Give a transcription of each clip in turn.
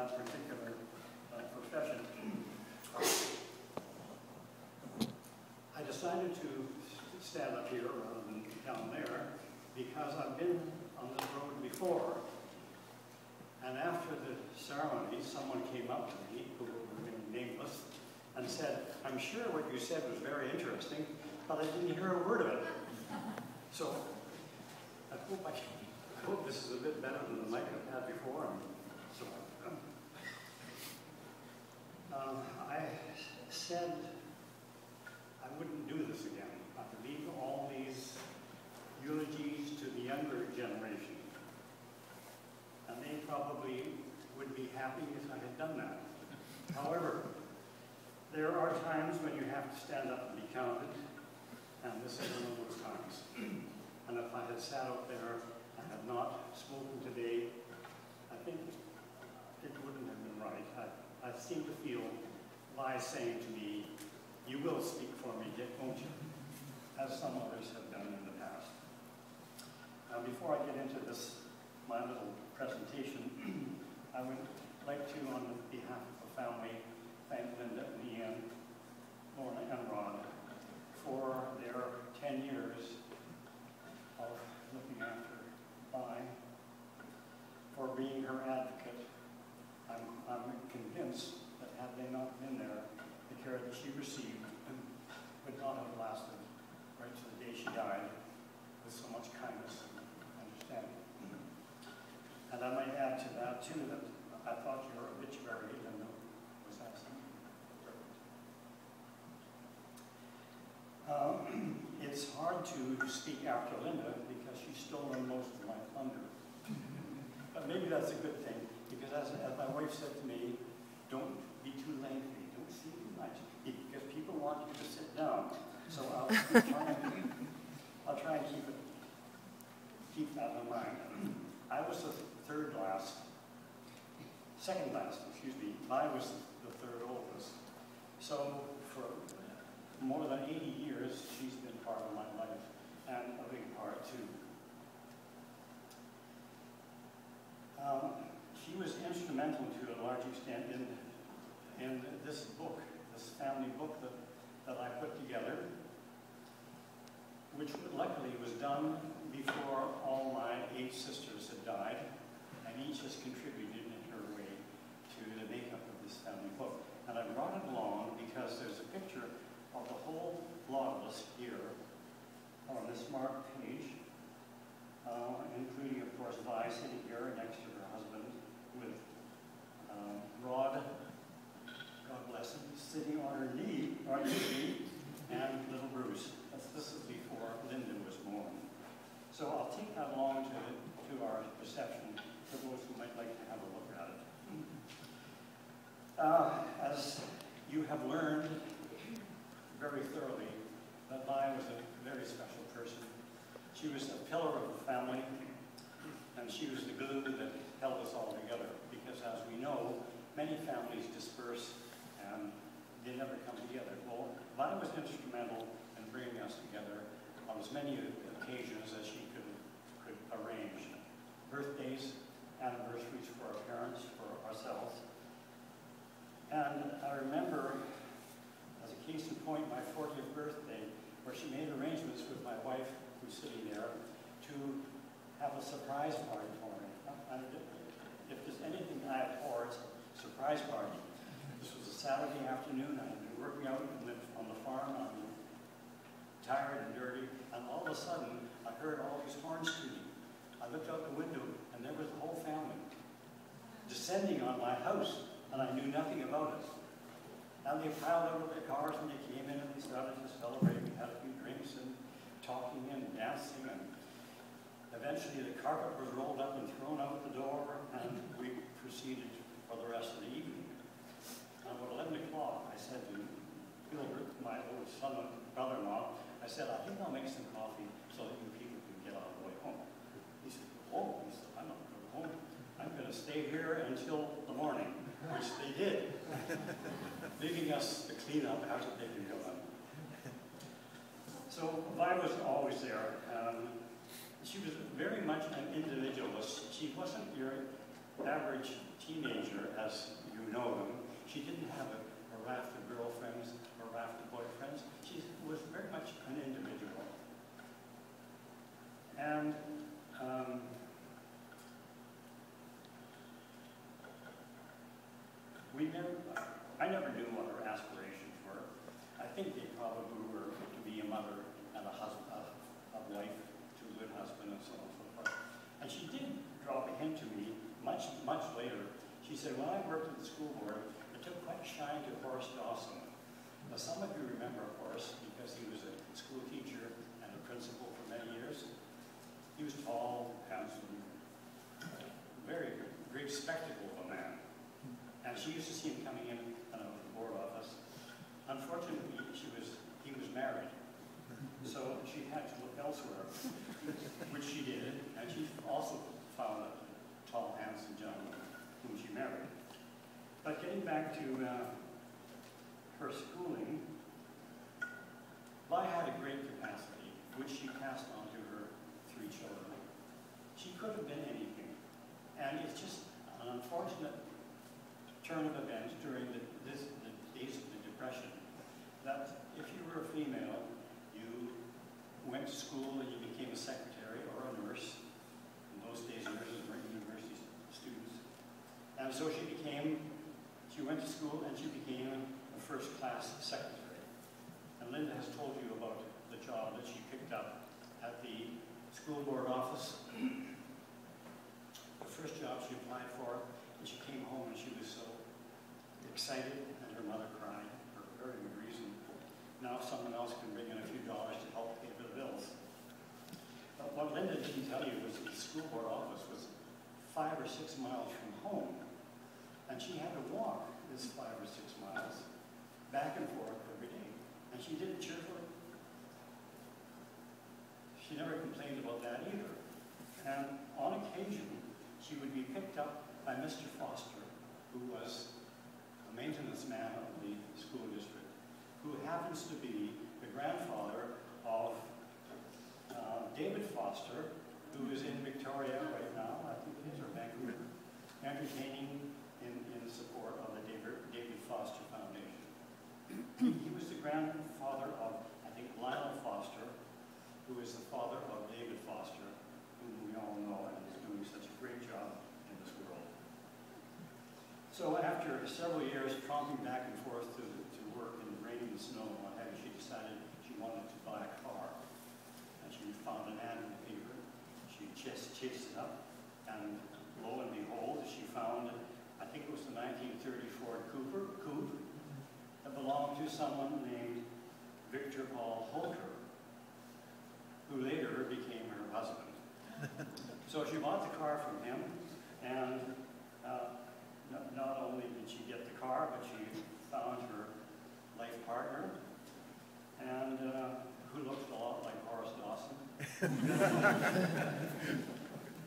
that particular profession. I decided to stand up here rather than down there because I've been on this road before. And after the ceremony, someone came up to me, who will remain nameless, and said, "I'm sure what you said was very interesting, but I didn't hear a word of it." So I hope this is a bit better than the mic I've had before. So I said I wouldn't do this again. I would leave all these eulogies to the younger generation. And they probably would be happy if I had done that. However, there are times when you have to stand up and be counted, and this is one of those times. And if I had sat out there and had not spoken today, I think it wouldn't have been right. I seem to feel Vi saying to me, "You will speak for me, Dick, won't you?" As some others have done in the past. Now, before I get into this, my little presentation, I would like to, on behalf of the family, thank Linda and Ian, Lorna and Rod for their 10 years of looking after Vi, for being her advocate. I'm convinced that had they not been there, the care that she received would not have lasted right to the day she died with so much kindness and understanding. And I might add to that, too, that I thought your obituary, Linda, was absent. It's hard to speak after Linda because she's stolen most of my thunder. But maybe that's a good thing, because as my wife said to me, don't be too lengthy, don't say too much, because people want you to sit down. So I'll try and keep that in mind. I was the second last, excuse me. I was the third oldest. So for more than 80 years, she's been part of my life, and a big part too. She was instrumental to a large extent in this book, this family book that I put together, which luckily was done before all my 8 sisters had died, and each has contributed in her way to the makeup of this family book. And I brought it along because there's a picture of the whole lot of us here on this marked page, including, of course, Vi sitting here next to her husband, with Rod, God bless him, sitting on her knee, and little Bruce. This is before Linda was born. So I'll take that along to our reception for those who might like to have a look at it. As you have learned very thoroughly, that Vi was a very special person. She was a pillar of the family, and she was the glue that held us all together, because as we know, many families disperse and they never come together. Well, Vi was instrumental in bringing us together on as many occasions as she could arrange. Birthdays, anniversaries for our parents, for ourselves. And I remember, as a case in point, my 40th birthday, where she made arrangements with my wife, who's sitting there, to have a surprise party for me. If there's anything I abhor, it's a surprise party. This was a Saturday afternoon. I had been working out on the farm. I was tired and dirty, and all of a sudden, I heard all these horns tooting. I looked out the window, and there was the whole family descending on my house, and I knew nothing about it. And they piled out of their cars, and they came in, and they started to celebrate. We had a few drinks, and talking, and dancing, and eventually the carpet was rolled up and thrown out the door, and we proceeded for the rest of the evening. And at 11 o'clock, I said to Gilbert, my old son and brother-in-law, I said, I think I'll make some coffee so that you people can get on the way home. He said, oh, he said, I'm not going home. I'm going to stay here until the morning, which they did, leaving us to clean up after they could go up. So Vi was always there. She was very much an individualist. She wasn't your average teenager as you know them. She didn't have a raft of girlfriends or a raft of boyfriends. She was very much an individual. And I never knew what her aspirations were. I think they probably were to be a mother and a husband, a wife to a good husband, and so on and so forth. And she did drop a hint to me much later. She said, when I worked at the school board, I took quite a shine to Horace Dawson. Now, some of you remember Horace because he was a school teacher and a principal for many years. He was tall, handsome, very great spectacle of a man. And she used to see him coming in the board office. Unfortunately, he was married. So she had to look elsewhere, which she did. And she also found a tall, handsome gentleman whom she married. But getting back to her schooling, Vi had a great capacity, which she passed on to her 3 children. She could have been anything. And it's just an unfortunate turn of events during the days of the Depression, that if you were a female, you went to school and you became a secretary or a nurse. In those days, nurses were university students. And so she went to school and she became a first-class secretary. And Linda has told you about the job that she picked up at the school board office. The first job she applied for, and she came home and she was so excited, and her mother cried for a very good reason. Now someone else can bring in a few dollars to help pay for the bills. But what Linda didn't tell you was that the school board office was 5 or 6 miles from home, and she had to walk this 5 or 6 miles back and forth every day. And she did it cheerfully. She never complained about that either. And on occasion, she would be picked up by Mr. Foster, who was a maintenance man of the school district, who happens to be the grandfather of David Foster, who is in Victoria right now, I think it is, or Vancouver, entertaining in support of the David Foster Foundation. He was the grandfather of, I think, Lionel Foster, who is the father of David Foster, whom we all know and is doing such a great job in this world. So after several years tromping back and forth to work in the rain and snow and what have you, she decided she wanted to buy a car. And she found an ad in the paper. She chased it up, and lo and behold, she found, I think it was the 1930 Ford Coupe that belonged to someone named Victor Paul Holker, who later became her husband. So she bought the car from him, and not only did she get the car, but she found her life partner, and who looked a lot like Horace Dawson.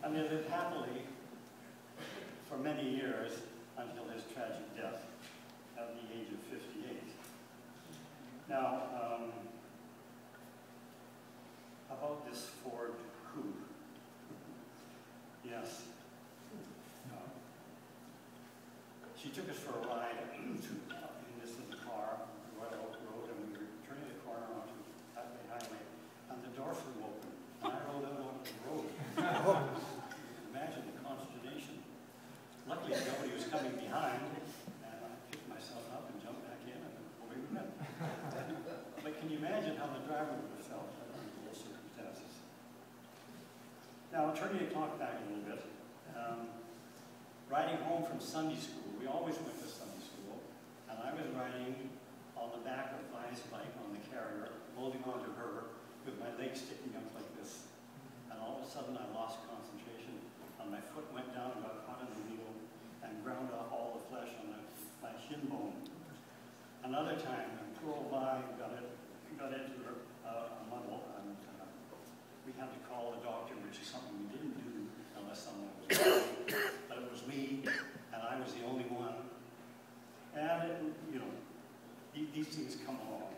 And they lived happily for many years until his tragic death at the age of 58. Now, about this Ford Coupe. Yes. She took us for a ride in this little car, Royal Oak Road, and we were turning the corner onto Hathaway Highway, and the door flew open, and I rolled out onto the road. Imagine the consternation. Luckily, nobody was coming behind, and I picked myself up and jumped back in, and away we went. But can you imagine how the driver would have felt under those circumstances? Now, turning the clock back a little bit, riding home from Sunday school, we always went to Sunday school, and I was riding on the back of Vi's bike on the carrier, holding on to her with my legs sticking up like this. And all of a sudden I lost concentration, and my foot went down and got caught in the wheel and ground off all the flesh on my shin bone. Another time, poor old Vi got into a muddle, and we had to call the doctor, which is something we didn't do unless someone was there. But it was me, and I was the only one. And, you know, these things come along.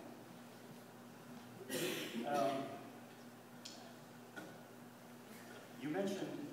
You mentioned